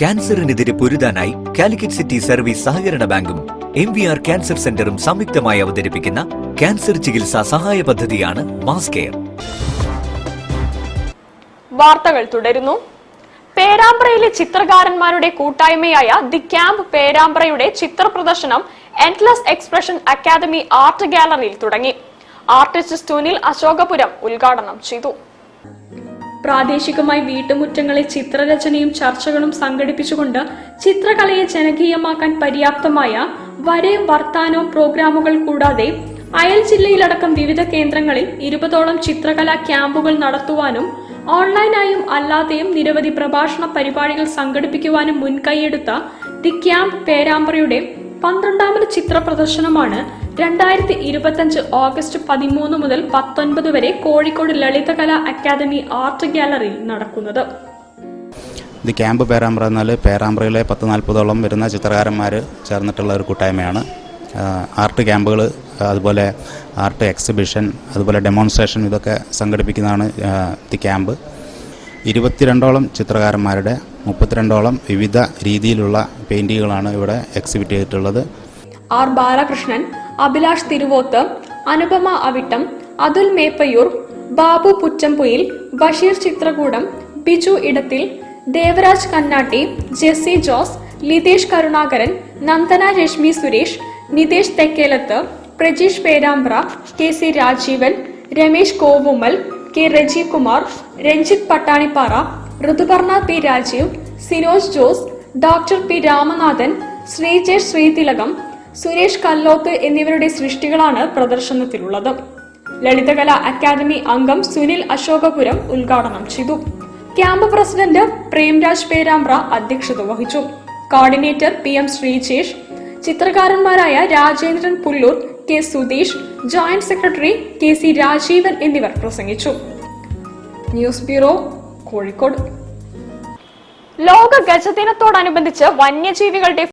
ക്യാൻസറിനെതിരെ പൊരുതാനായി Calicut city service സഹകരണ ബാങ്കും MVR cancer സെന്ററും സംയുക്തമായി അവതരിപ്പിക്കുന്ന ക്യാൻസർ ചികിത്സാ സഹായ പദ്ധതിയാണ് മാസ് കെയർ. വാർത്തകൾ തുടരുന്നു. പേരാമ്പ്രയിലെ ചിത്രകാരന്മാരുടെ കൂട്ടായ്മയായ ദി ക്യാമ്പ് പേരാമ്പ്രയുടെ ചിത്ര പ്രദർശനം എൻഡ്ലെസ് എക്സ്പ്രഷൻ അക്കാദമി ആർട്ട് ഗാലറിയിൽ തുടങ്ങി. ആർട്ടിസ്റ്റ് സുനിൽ അശോകപുരം ഉദ്ഘാടനം ചെയ്തു. പ്രാദേശികമായി വീട്ടുമുറ്റങ്ങളിൽ ചിത്രരചനയും ചർച്ചകളും സംഘടിപ്പിച്ചുകൊണ്ട് ചിത്രകലയെ ജനകീയമാക്കാൻ പര്യാപ്തമായ വരയും വർത്താനവും പ്രോഗ്രാമുകൾ കൂടാതെ അയൽ ജില്ലയിലടക്കം വിവിധ കേന്ദ്രങ്ങളിൽ 20ഓളം ചിത്രകലാ ക്യാമ്പുകൾ നടത്തുവാനും ഓൺലൈനായും അല്ലാതെയും നിരവധി പ്രഭാഷണ പരിപാടികൾ സംഘടിപ്പിക്കുവാനും മുൻകൈയെടുത്ത ദി ക്യാമ്പ് പേരാമ്പ്രയുടെ 12ാമത് ചിത്ര പ്രദർശനമാണ് 2025 ഓഗസ്റ്റ് 13 മുതൽ 19 വരെ കോഴിക്കോട് ലളിതകലാ അക്കാദമി ആർട്ട് ഗാലറിയിൽ നടക്കുന്നത്. ദി ക്യാമ്പ് പേരാമ്പ്ര എന്നാൽ പേരാമ്പ്രയിലെ 40-40ഓളം വരുന്ന ചിത്രകാരന്മാർ ചേർന്നിട്ടുള്ള ഒരു കൂട്ടായ്മയാണ്. ആർട്ട് ക്യാമ്പുകൾ, അതുപോലെ ആർട്ട് എക്സിബിഷൻ, അതുപോലെ ഡെമോൺസ്ട്രേഷൻ ഇതൊക്കെ സംഘടിപ്പിക്കുന്നതാണ് ദി ക്യാമ്പ്. 22ഓളം ചിത്രകാരന്മാരുടെ 32ഓളം വിവിധ രീതിയിലുള്ള പെയിന്റിങ്ങുകളാണ് ഇവിടെ എക്സിബിറ്റ് ചെയ്തിട്ടുള്ളത്. R Balakrishnan, Abhilash Thiruvoth, Anupama Avittam, Athul Meppayur, Babu Puttampuyil, Basheer Chithrakoodam, Biju Edathil, Devaraj Kannatti, Jessy Jose, Lithesh Karunakaran, Nandana Rashmi Suresh, Nithesh Thekkelath, Prajeesh Perambra, KC Rajeevan, Ramesh Kovumal, K Raji Kumar, Ranjith Pattanippara, Rithuparna P Rajeev, Sinoj Jose, doctor P Ramanathan, Sreejesh Sreethilakam, Suresh Kalloth എന്നിവരുടെ സൃഷ്ടികളാണ് പ്രദർശനത്തിലുള്ളത്. ലളിതകലാ അക്കാദമി അംഗം സുനിൽ അശോകപുരം ഉദ്ഘാടനം ചെയ്തു. ക്യാമ്പ് പ്രസിഡന്റ് പ്രേംരാജ് പേരാമ്പ്ര അധ്യക്ഷത വഹിച്ചു. കോർഡിനേറ്റർ PM ശ്രീജേഷ്, ചിത്രകാരന്മാരായ Rajendran Pullur, K Sudheesh, joint secretary KC Rajeevan എന്നിവർ പ്രസംഗിച്ചു. News bureau, Kozhikode. ലോക ഗജദിനത്തോടനുബന്ധിച്ച് വന്യജീവികളുടെ